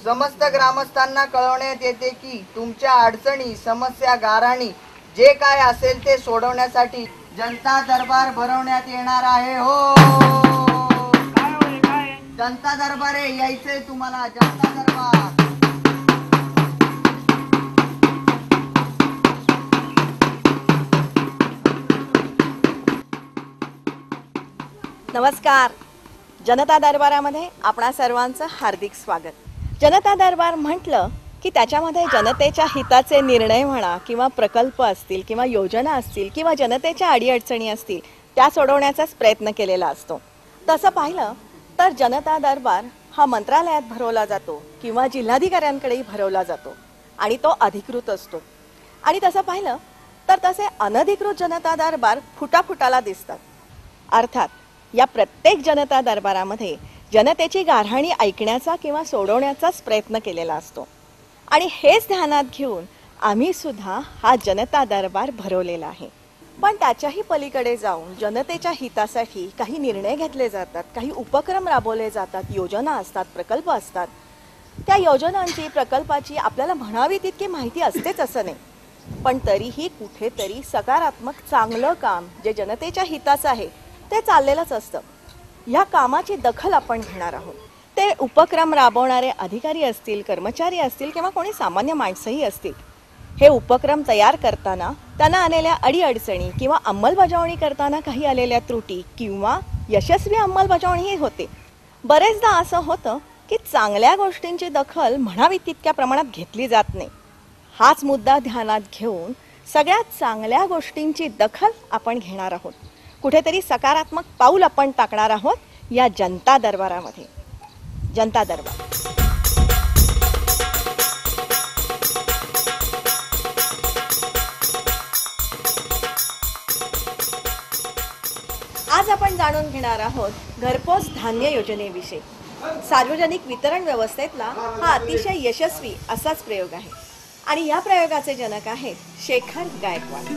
समस्त ग्रामस्थांना कळवण्यात येते की तुमच्या अडचणी, समस्या, गाऱ्हाणी जे काय असेल ते सोडवण्यासाठी जनता दरबार भरवण्यात येणार आहे. हो, जनता दरबार यायचंय तुम्हाला, जनता दरबार. नमस्कार. जनता दरबारामध्ये आपणा सर्वांचं हार्दिक स्वागत. जनता दरबार म्हटलं की त्याच्यामध्ये जनतेच्या हिताचे निर्णय म्हणा किंवा प्रकल्प असतील किंवा योजना असतील किंवा जनतेच्या अडीअडचणी असतील त्या सोडवण्याचाच प्रयत्न केलेला असतो. तसं पाहिलं तर जनता दरबार हा मंत्रालयात भरवला जातो किंवा जिल्हाधिकाऱ्यांकडेही भरवला जातो आणि तो अधिकृत असतो. आणि तसं पाहिलं तर तसे अनधिकृत जनता दरबार फुटाफुटाला दिसतात. अर्थात या प्रत्येक जनता दरबारामध्ये जनतेची गाऱ्हाणी ऐकण्याचा किंवा सोडवण्याचाच प्रयत्न केलेला असतो. आणि हेच ध्यानात घेऊन आम्ही सुद्धा हा जनता दरबार भरवलेला आहे. पण त्याच्याही पलीकडे जाऊन जनतेच्या हितासाठी काही निर्णय घेतले जातात, काही उपक्रम राबवले जातात, योजना असतात, प्रकल्प असतात. त्या योजनांची, प्रकल्पाची आपल्याला म्हणावी तितकी माहिती असतेच असं नाही, पण तरीही कुठेतरी सकारात्मक चांगलं काम जे जनतेच्या हिताचं आहे ते चाललेलंच असतं. ह्या कामाची दखल आपण घेणार आहोत. ते उपक्रम राबवणारे अधिकारी असतील, कर्मचारी असतील किंवा कोणी सामान्य माणसंही असतील. हे उपक्रम तयार करताना त्यांना आलेल्या अडीअडचणी किंवा अंमलबजावणी करताना काही आलेल्या त्रुटी किंवा यशस्वी अंमलबजावणीही होते. बरेचदा असं होतं की चांगल्या गोष्टींची दखल म्हणावी तितक्या प्रमाणात घेतली जात नाही. हाच मुद्दा ध्यानात घेऊन सगळ्यात चांगल्या गोष्टींची दखल आपण घेणार आहोत. कुठेतरी सकारात्मक पाऊल आपण टाकणार आहोत या जनता दरबारामध्ये. जनता दरबार. आज आपण जाणून घेणार आहोत घरपोच धान्य योजनेविषयी. सार्वजनिक वितरण व्यवस्थेतला हा अतिशय यशस्वी असाच प्रयोग आहे आणि या प्रयोगाचे जनक आहेत शेखर गायकवाड.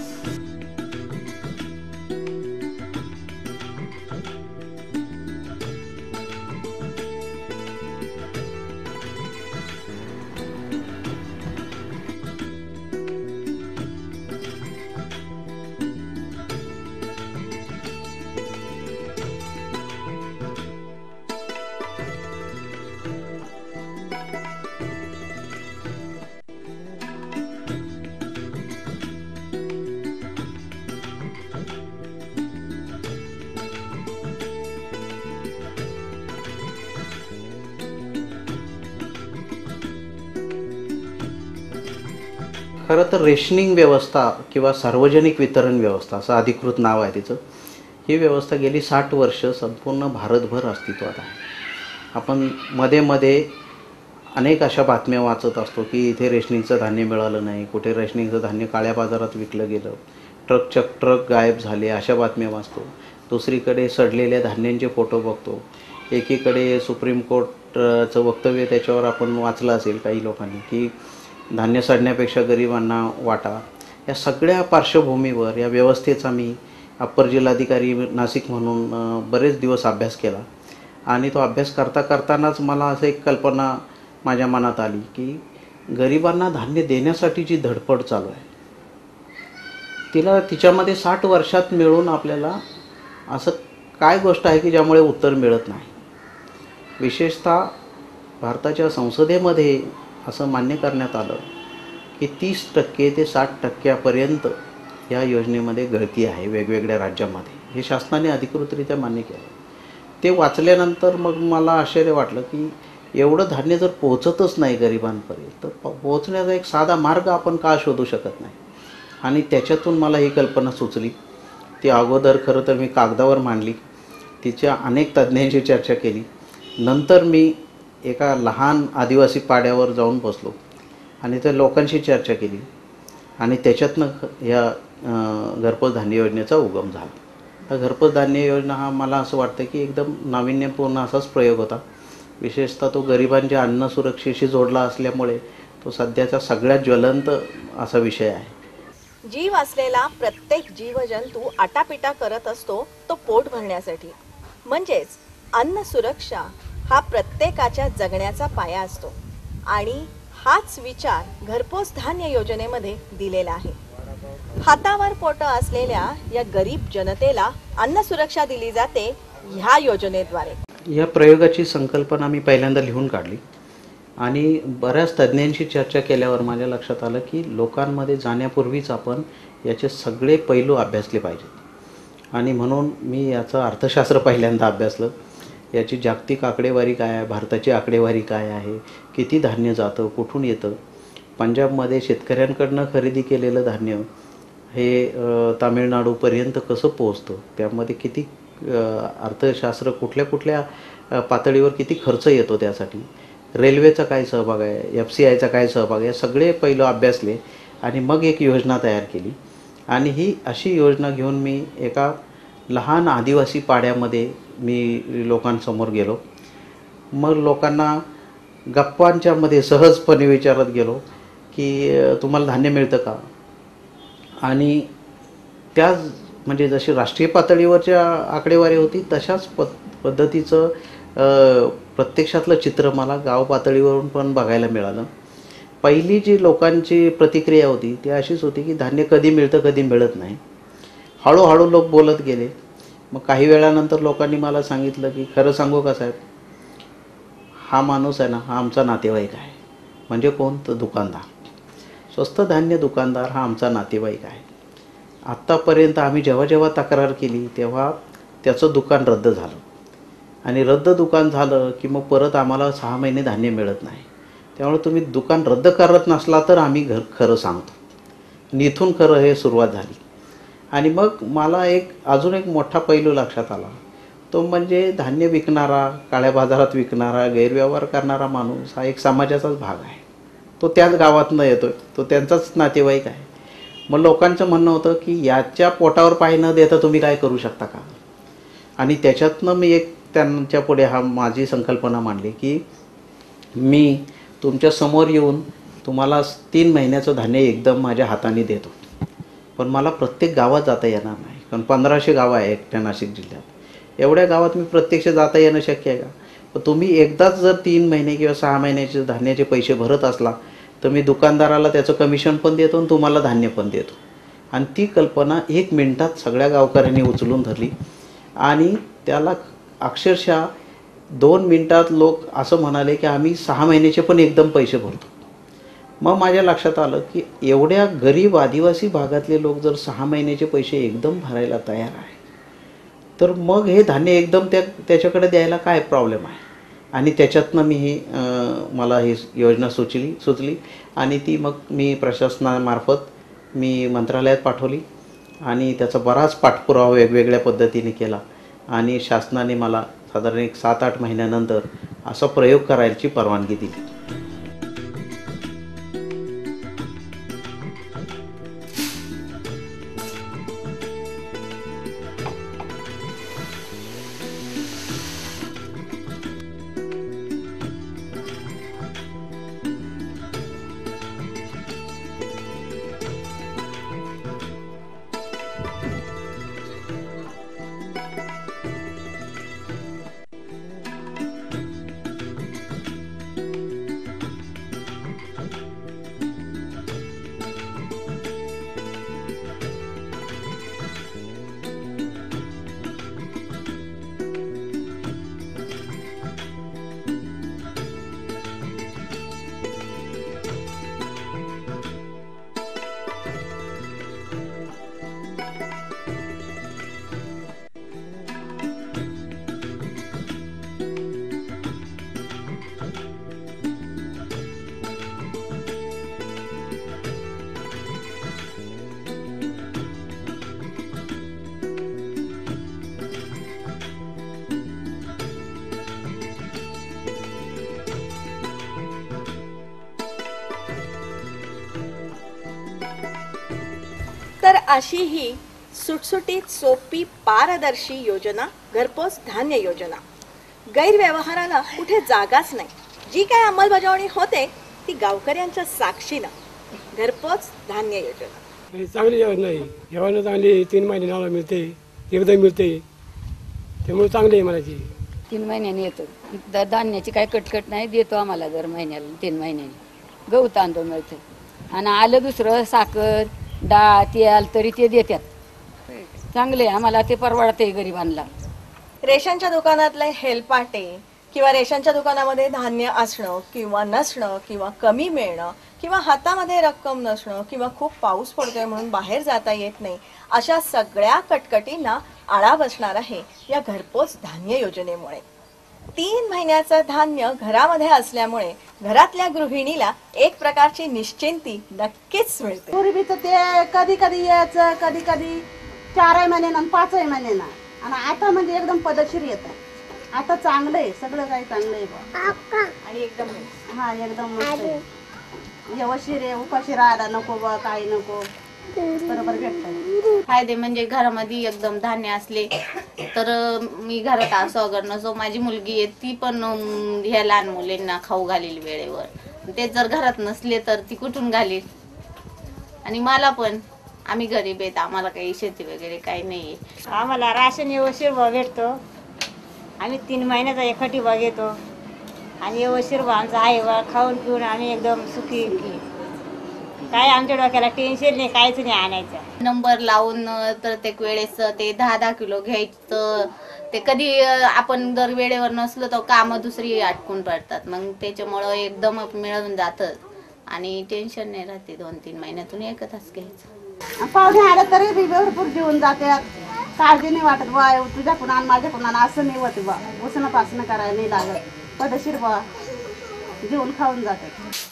खरं तर रेशनिंग व्यवस्था किंवा सार्वजनिक वितरण व्यवस्था असं अधिकृत नाव आहे तिचं. ही व्यवस्था गेली 60 वर्ष संपूर्ण भारतभर अस्तित्वात आहे. आपण मध्ये मध्ये अनेक अशा बातम्या वाचत असतो की इथे रेशनिंगचं धान्य मिळालं नाही, कुठे रेशनिंगचं धान्य काळ्या बाजारात विकलं गेलं, ट्रक गायब झाले, अशा बातम्या वाचतो. दुसरीकडे सडलेल्या धान्यांचे फोटो बघतो. एकीकडे सुप्रीम कोर्टचं वक्तव्य त्याच्यावर आपण वाचलं असेल काही लोकांनी की धान्य सडण्यापेक्षा गरिबांना वाटा. या सगळ्या पार्श्वभूमीवर या व्यवस्थेचा मी अप्पर जिल्हाधिकारी नाशिक म्हणून बरेच दिवस अभ्यास केला आणि तो अभ्यास करतानाच मला असं एक कल्पना माझ्या मनात आली की गरिबांना धान्य देण्यासाठी जी धडपड चालू आहे तिच्यामध्ये 60 वर्षात मिळून आपल्याला असं काय गोष्ट आहे की ज्यामुळे उत्तर मिळत नाही. विशेषतः भारताच्या संसदेमध्ये असं मान्य करण्यात आलं की 30% ते 60% या योजनेमध्ये गळती आहे वेगवेगळ्या राज्यामध्ये. हे शासनाने अधिकृतरित्या मान्य केलं. ते वाचल्यानंतर मग मला आश्चर्य वाटलं की एवढं धान्य जर पोहोचतच नाही गरिबांपर्यंत तर पोहोचण्याचा एक साधा मार्ग आपण का शोधू शकत नाही. आणि त्याच्यातून मला ही कल्पना सुचली. ती अगोदर खरं तर मी कागदावर मांडली, तिच्या अनेक तज्ज्ञांशी चर्चा केली. नंतर मी एका लहान आदिवासी पाड्यावर जाऊन बसलो आणि त्या लोकांशी चर्चा केली आणि त्याच्यातनं या घरपोच धान्य योजनेचा उगम झाला. हा घरपोच धान्य योजना हा मला असं वाटतं की एकदम नाविन्यपूर्ण असाच प्रयोग होता. विशेषतः तो गरिबांच्या अन्न सुरक्षेशी जोडला असल्यामुळे तो सध्याचा सगळ्यात ज्वलंत असा विषय आहे. जीव असलेला प्रत्येक जीवजंतू आटापिटा करत असतो तो पोट भरण्यासाठी. म्हणजेच अन्न सुरक्षा हा प्रत्येकाच्या जगण्याचा पाया असतो आणि हाच विचार घरपोच धान्य योजनेमध्ये दिलेला आहे. हातावर पोट असलेल्या या गरीब जनतेला अन्न सुरक्षा दिली जाते ह्या योजनेद्वारे. या प्रयोगाची संकल्पना मी पहिल्यांदा लिहून काढली आणि बऱ्याच तज्ज्ञांशी चर्चा केल्यावर माझ्या लक्षात आलं की लोकांमध्ये जाण्यापूर्वीच आपण याचे सगळे पैलू अभ्यासले पाहिजेत. आणि म्हणून मी याचं अर्थशास्त्र पहिल्यांदा अभ्यासलं. याची जागतिक आकडेवारी काय आहे, भारताची आकडेवारी काय आहे, किती धान्य जातं, कुठून येतं, पंजाबमध्ये शेतकऱ्यांकडनं खरेदी केलेलं धान्य हे तामिळनाडूपर्यंत कसं पोहोचतं, त्यामध्ये किती अर्थशास्त्र कुठल्या कुठल्या पातळीवर किती खर्च येतो, त्यासाठी रेल्वेचा काय सहभाग आहे, FCIचा काय सहभाग आहे, सगळे पैलू अभ्यासले आणि मग एक योजना तयार केली. आणि ही अशी योजना घेऊन मी एका लहान आदिवासी पाड्यामध्ये मी लोकांसमोर गेलो. मग लोकांना गप्पांच्यामध्ये सहजपणे विचारत गेलो की तुम्हाला धान्य मिळतं का. आणि त्याच म्हणजे जशी राष्ट्रीय पातळीवरच्या आकडेवारी होती तशाच पद्धतीचं प्रत्यक्षातलं चित्र मला गाव पातळीवरून पण बघायला मिळालं. पहिली जी लोकांची प्रतिक्रिया होती ती अशीच होती की धान्य कधी मिळतं कधी मिळत नाही. हळूहळू लोक बोलत गेले. मग काही वेळानंतर लोकांनी मला सांगितलं की खरं सांगू का साहेब, हा माणूस आहे ना, हा आमचा नातेवाईक आहे. म्हणजे कोण, तर दुकानदार, स्वस्त धान्य दुकानदार हा आमचा नातेवाईक आहे. आत्तापर्यंत आम्ही जेव्हा जेव्हा तक्रार केली तेव्हा त्याचं दुकान रद्द झालं आणि रद्द दुकान झालं की मग परत आम्हाला 6 महिने धान्य मिळत नाही. त्यामुळे तुम्ही दुकान रद्द करत नसला तर आम्ही खरं सांगतो. आणि इथून खरं हे सुरुवात झाली. आणि मग मला अजून एक मोठा पैलू लक्षात आला. तो म्हणजे धान्य विकणारा, काळ्या बाजारात विकणारा, गैरव्यवहार करणारा माणूस हा एक समाजाचाच भाग आहे. तो त्याच गावातनं येतो, तो त्यांचाच नातेवाईक आहे. मग लोकांचं म्हणणं होतं की याच्या पोटावर पाय न देता तुम्ही काय करू शकता का. आणि त्याच्यातनं मी त्यांच्या पुढे माझी संकल्पना मांडली की मी तुमच्या समोर येऊन तुम्हाला 3 महिन्याचं धान्य एकदम माझ्या हाताने देतो. पण मला प्रत्येक गावात जाता येणार नाही, कारण 1500 गावं आहे एकट्या नाशिक जिल्ह्यात. एवढ्या गावात मी प्रत्यक्ष जाता येणं शक्य आहे का. पण तुम्ही एकदाच जर 3 महिने किंवा 6 महिन्याचे धान्याचे पैसे भरत असला तर मी दुकानदाराला त्याचं कमिशन पण देतो आणि तुम्हाला धान्य पण देतो. आणि ती कल्पना 1 मिनिटात सगळ्या गावकऱ्यांनी उचलून धरली आणि त्याला अक्षरशः 2 मिनिटात लोक असं म्हणाले की आम्ही 6 महिन्याचे पण एकदम पैसे भरतो. मग माझ्या लक्षात आलं की एवढ्या गरीब आदिवासी भागातले लोक जर 6 महिन्याचे पैसे एकदम भरायला तयार आहे तर मग हे धान्य एकदम त्याच्याकडे द्यायला काय प्रॉब्लेम आहे. आणि त्याच्यातनं मला ही योजना सुचली आणि ती मग मी प्रशासनामार्फत मी मंत्रालयात पाठवली आणि त्याचा बराच पाठपुरावा वेगवेगळ्या पद्धतीने केला. आणि शासनाने मला साधारण 7-8 महिन्यानंतर असा प्रयोग करायची परवानगी दिली. तर अशी ही सुटसुटीत सोपी पारदर्शी योजना घरपोच धान्य योजना. गैरव्यवहाराला कुठे जागाच नाही. जी काय अंमलबजावणी होते ती गावकऱ्यांच्या साक्षीनं. घरपोच धान्य योजना चांगली योजना आहे. जेवण चांगली 3 महिने नाला मिळते, एकदा मिळते, त्यामुळे चांगली आहे म्हणायची. 3 महिन्यांनी येतो. धान्याची काही कटकट नाही, देतो आम्हाला दर महिन्याला 3 महिन्यांनी गहू तांदूळ मिळतं. आणि आलं दुसरं साखर डाळ तेल तरी ते देतात. चांगले आम्हाला ते परवडते गरिबांना. रेशनच्या दुकानातले हेलपाटे किंवा रेशनच्या दुकानामध्ये धान्य असणं किंवा नसणं किंवा कमी मिळणं किंवा हातामध्ये रक्कम नसणं किंवा खूप पाऊस पडतोय म्हणून बाहेर जाता येत नाही, अशा सगळ्या कटकटींना आळा बसणार आहे या घरपोच धान्य योजनेमुळे. 3 महिन्याचं धान्य घरामध्ये असल्यामुळे घरातल्या गृहिणीला एक प्रकारची निश्चिंती नक्कीच मिळते. पूर्वीचं ते कधी कधी यायचं, कधी कधी 4 महिन्यानं आणि 5 महिन्यानं, आणि आता म्हणजे एकदम पद्धतशीर येतं. आता चांगलं आहे, सगळं काही चांगलं आहे बा. आणि एकदम हा एकदम मस्त आहे. व्यवस्थित आहे, उपाशी राहायला नको बा, काही नको, बरोबर भेटतं. फायदे म्हणजे घरामध्ये एकदम धान्य असले तर मी घरात असो अगर नसो, माझी मुलगी आहे ती पण ह्या लहान मुलींना खाऊ घालेल वेळेवर. ते जर घरात नसले तर ती कुठून घालील. आणि मला पण, आम्ही गरीब आहेत, आम्हाला काही शेती वगैरे काही नाही आहे. आम्हाला राशन व्यवस्थित भाव भेटतो. आम्ही 3 महिन्याचा एकखटी भाव घेतो आणि व्यवस्थित भाव आमचा आहे बा. खाऊन पिऊन आम्ही एकदम सुखी. काय आमच्या डोक्याला टेन्शन नाही, काहीच नाही आणायचं. नंबर लावून प्रत्येक वेळेस ते 10-10 किलो घ्यायचं. ते कधी आपण जर वेळेवर नसलो तर कामं दुसरी अटकून पडतात. मग त्याच्यामुळं एकदम मिळून जातं आणि टेन्शन नाही राहते. 2-3 महिन्यातून एकच घ्यायचं. पाहुणे आले तरी बी भरपूर जेवून जातात. काळजी नाही वाटत बा, तुझ्याकडून आण माझ्याकडून आण असं नाही होत बा. उसणं पासणं करायला नाही लागत, पद्धतशीर बा जेवून खाऊन जातात.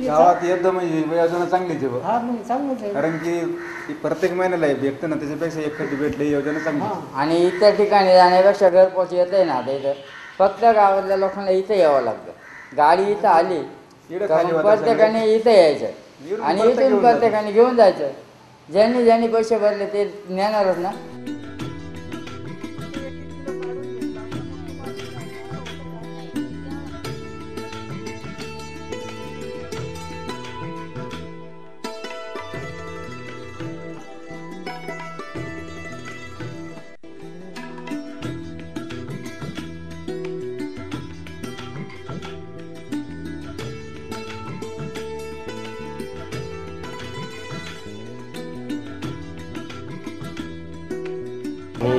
गावात एकदम म्हणजे योजना चांगलीच आहे. कारण की प्रत्येक महिन्याला भेटतं ना, त्याच्यापेक्षा एकखटी भेटली योजना चांगली. आणि इतर ठिकाणी जाण्यापेक्षा घरपोच येत आहे ना. आता इथं फक्त गावातल्या लोकांना इथं यावं लागतं. गाडी इथं आली प्रत्येकाने इथं यायचं आणि इथून प्रत्येकाने घेऊन जायचं. ज्यांनी पैसे भरले ते नेणारच ना.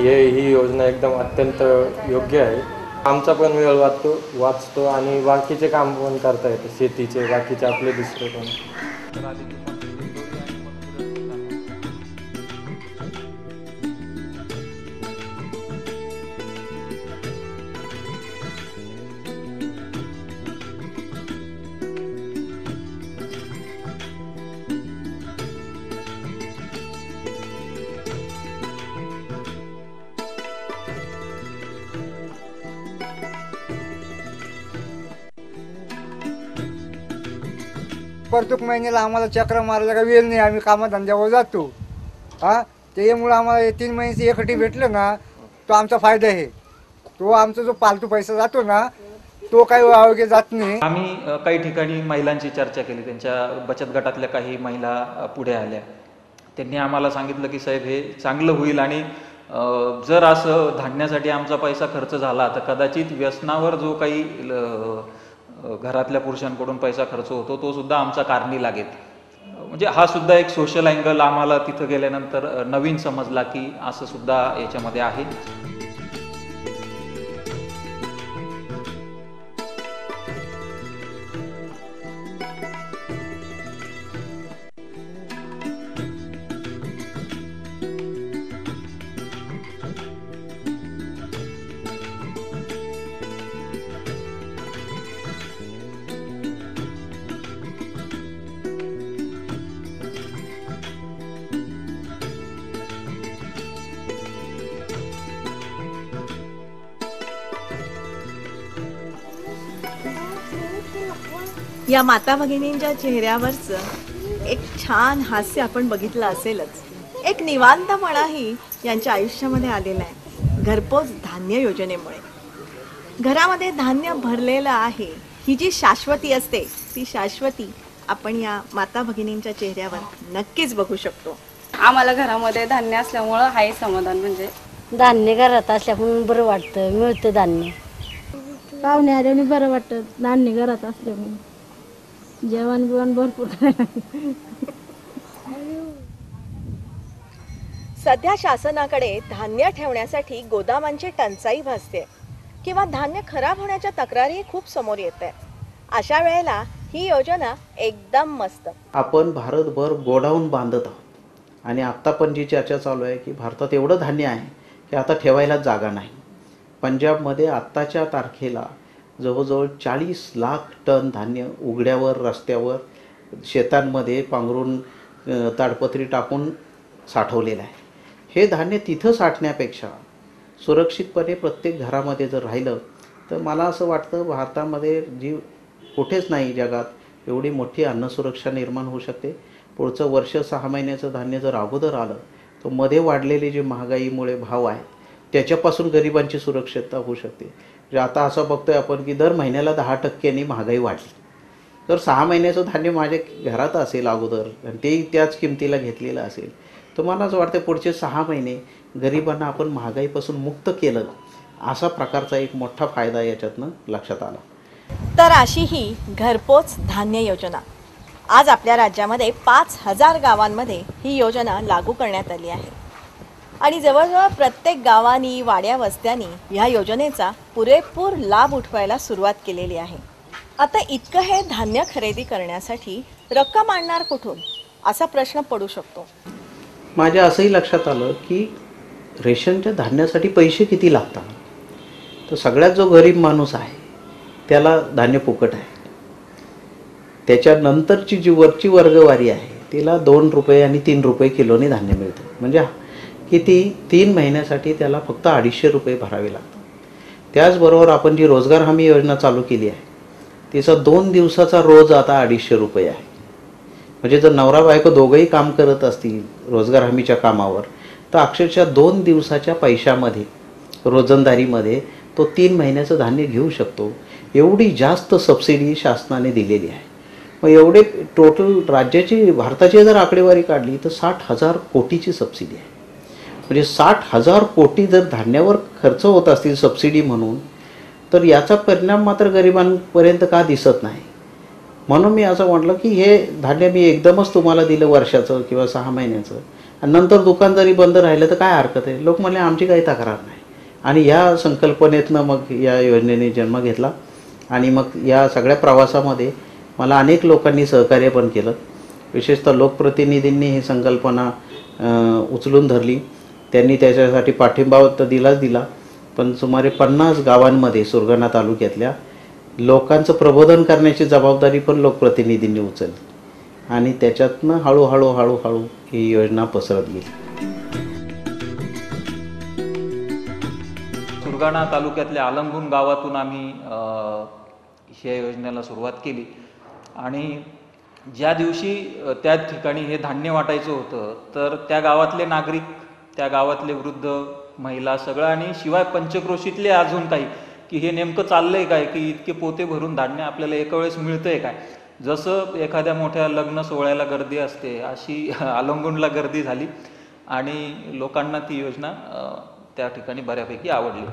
ही योजना एकदम अत्यंत योग्य आहे. आमचा पण वेळ वाचतो आणि बाकीचे काम पण करता येते, शेतीचे बाकीचे आपले दुसरे पण. प्रत्येक महिन्याला आम्हाला चक्र मारायला का वेळ नाही, आम्ही कामधंद्यावर जातो. त्याच्यामुळं आम्हाला 3 महिन्याची एकखटी भेटलं ना, तो आमचा फायदा आहे. तो आमचा जो पालतू पैसा जातो ना, तो काही अवघे जात नाही. आम्ही काही ठिकाणी महिलांची चर्चा केली. त्यांच्या बचत गटातल्या काही महिला पुढे आल्या. त्यांनी आम्हाला सांगितलं की साहेब हे चांगलं होईल आणि जर असं धान्यासाठी आमचा पैसा खर्च झाला तर कदाचित व्यसनावर जो काही घरातल्या पुरुषांकडून पैसा खर्च होतो तो सुद्धा आमचा कारणी लागेल. म्हणजे हा सुद्धा एक सोशल अँगल आम्हाला तिथं गेल्यानंतर नवीन समजला की असं सुद्धा याच्यामध्ये आहे. या माता भगिनींच्या चेहऱ्यावरचं एक छान हास्य आपण बघितलं असेलच. एक निवांतपणाही यांच्या आयुष्यामध्ये आलेला आहे घरपोच धान्य योजनेमुळे. घरामध्ये धान्य भरलेलं आहे, ही जी शाश्वती असते ती शाश्वती आपण या माता भगिनींच्या चेहऱ्यावर नक्कीच बघू शकतो. आम्हाला घरामध्ये धान्य असल्यामुळं हाही समाधान. म्हणजे धान्य घरात असल्यामुळे बरं वाटतं, मिळतं धान्य. पाहुणे आल्याने बरं वाटतं धान्य घरात असल्यामुळे. जेवण बिवण भरपूर. सध्या शासनाकडे धान्य ठेवण्यासाठी गोदामांची टंचाई भासते किंवा धान्य खराब होण्याच्या तक्रारी खूप समोर येत आहे. अशा वेळेला ही योजना एकदम मस्त. आपण भारतभर गोडाऊन बांधत आहोत आणि आत्ता पण जी चर्चा चालू आहे की भारतात एवढं धान्य आहे की आता ठेवायला जागा नाही. पंजाबमध्ये आत्ताच्या तारखेला जवळजवळ 40 लाख टन धान्य उघड्यावर, रस्त्यावर, शेतांमध्ये पांघरून ताडपत्री टाकून साठवलेलं आहे. हे धान्य तिथं साठण्यापेक्षा सुरक्षितपणे प्रत्येक घरामध्ये जर राहिलं तर मला असं वाटतं भारतामध्ये जी कुठेच नाही जगात एवढी मोठी अन्नसुरक्षा निर्माण होऊ शकते. पुढचं वर्ष 6 महिन्याचं धान्य जर अगोदर आलं तर मध्ये वाढलेले जे महागाईमुळे भाव आहेत त्याच्यापासून गरिबांची सुरक्षितता होऊ शकते. जे आता असं बघतोय आपण की दर महिन्याला 10% महागाई वाढली. तर 6 महिन्याचं धान्य माझ्या घरात असेल अगोदर आणि तेही त्याच किमतीला घेतलेलं असेल तर मला असं वाटतं पुढचे 6 महिने गरिबांना आपण महागाईपासून मुक्त केलं, असा प्रकारचा एक मोठा फायदा याच्यातनं लक्षात आला. तर अशी ही घरपोच धान्य योजना आज आपल्या राज्यामध्ये 5000 गावांमध्ये ही योजना लागू करण्यात आली आहे आणि जवळजवळ प्रत्येक गावांनी, वाड्या वस्त्यांनी ह्या योजनेचा पुरेपूर लाभ उठवायला सुरुवात केलेली आहे. आता इतकं हे धान्य खरेदी करण्यासाठी रक्कम आणणार कुठून असा प्रश्न पडू शकतो. माझ्या असंही लक्षात आलं की रेशनच्या धान्यासाठी पैसे किती लागतात. तर सगळ्यात जो गरीब माणूस आहे त्याला धान्य फुकट आहे. त्याच्यानंतरची जी वरची वर्गवारी आहे तिला 2 रुपये आणि 3 रुपये किलोने धान्य मिळतं. म्हणजे किती 3 महिन्यासाठी त्याला फक्त 250 रुपये भरावे लागतात. त्याचबरोबर आपण जी रोजगार हमी योजना चालू केली आहे तिचा 2 दिवसाचा रोज आता 250 रुपये आहे. म्हणजे जर नवरा बायको दोघंही काम करत असतील रोजगार हमीच्या कामावर तर अक्षरशः 2 दिवसाच्या पैशामध्ये, रोजंदारीमध्ये तो 3 महिन्याचं धान्य घेऊ शकतो. एवढी जास्त सबसिडी शासनाने दिलेली आहे. मग एवढे टोटल राज्याची, भारताची जर आकडेवारी काढली तर 60,000 कोटीची सबसिडी आहे. म्हणजे 60,000 कोटी जर धान्यावर खर्च होत असतील सबसिडी म्हणून तर याचा परिणाम मात्र गरिबांपर्यंत का दिसत नाही. म्हणून मी असं म्हटलं की हे धान्य मी एकदमच तुम्हाला दिलं वर्षाचं किंवा 6 महिन्याचं आणि नंतर दुकान जरी बंद राहिलं तर काय हरकत आहे. लोक म्हणले आमची काही तक्रार नाही. आणि या संकल्पनेतनं मग या योजनेने जन्म घेतला आणि मग या सगळ्या प्रवासामध्ये मला अनेक लोकांनी सहकार्य पण केलं. विशेषतः लोकप्रतिनिधींनी ही संकल्पना उचलून धरली. त्यांनी त्याच्यासाठी पाठिंबा तर दिलाच दिला, पण सुमारे 50 गावांमध्ये सुरगाणा तालुक्यातल्या लोकांचं प्रबोधन करण्याची जबाबदारी पण लोकप्रतिनिधींनी उचलली आणि त्याच्यातनं हळूहळू ही योजना पसरत गेली. सुरगाणा तालुक्यातल्या आलंगून गावातून आम्ही ह्या योजनेला सुरुवात केली आणि ज्या दिवशी त्या ठिकाणी हे धान्य वाटायचं होतं तर त्या गावातले नागरिक, त्या गावातले वृद्ध, महिला सगळं आणि शिवाय पंचक्रोशीतले अजून काही की हे नेमकं चाललंय काय की इतके पोते भरून धान्य आपल्याला एका वेळेस मिळतंय काय. जसं एखाद्या मोठ्या लग्न सोहळ्याला गर्दी असते अशी आलंगूनला गर्दी झाली आणि लोकांना ती योजना त्या ठिकाणी बऱ्यापैकी आवडली.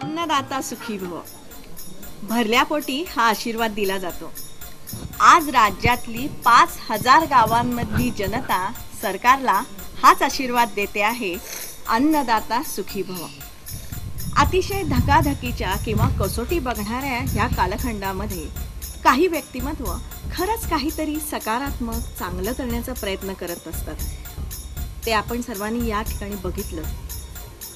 अन्नदाता सुखी भव. भरल्या पोटी हा आशीर्वाद दिला जातो. आज राज्यातली 5,000 गावांमधली जनता सरकारला हाच आशीर्वाद देते आहे, अन्नदाता सुखी भव. अतिशय धकाधकीच्या किंवा कसोटी बघणाऱ्या ह्या कालखंडामध्ये काही व्यक्तिमत्व खरंच काहीतरी सकारात्मक चांगलं करण्याचा प्रयत्न करत असतात. ते आपण सर्वांनी या ठिकाणी बघितलं.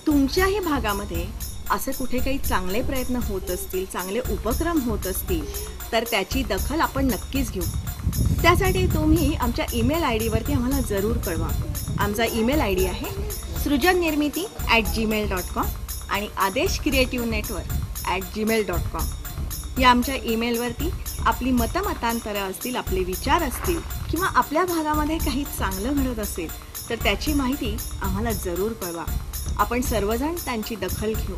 तुमच्याही भागामध्ये असे कुठे काही चांगले प्रयत्न होत असतील, चांगले उपक्रम होत असतील तर त्याची दखल आपण नक्कीच घेऊ. त्यासाठी तुम्ही आमच्या ईमेल ID वरती आम्हाला जरूर कळवा. आमचा ईमेल ID आहे सृजननिर्मिती@gmail.com आणि adeshcreativenetwork@gmail.com. या आमच्या ईमेलवरती आपली मतांतरं असतील, आपले विचार असतील किंवा आपल्या भागामध्ये काही चांगलं घडत असेल तर त्याची माहिती आम्हाला जरूर कळवा. आपण सर्वजण त्यांची दखल घेऊ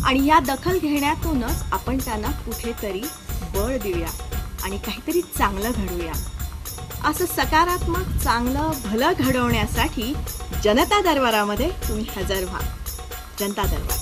आणि या दखल घेण्यातूनच आपण त्यांना कुठेतरी बळ देऊया आणि काहीतरी चांगलं घडवूया. असं सकारात्मक चांगलं भलं घडवण्यासाठी जनता दरबारामध्ये तुम्ही हजर व्हा. जनता दरबार.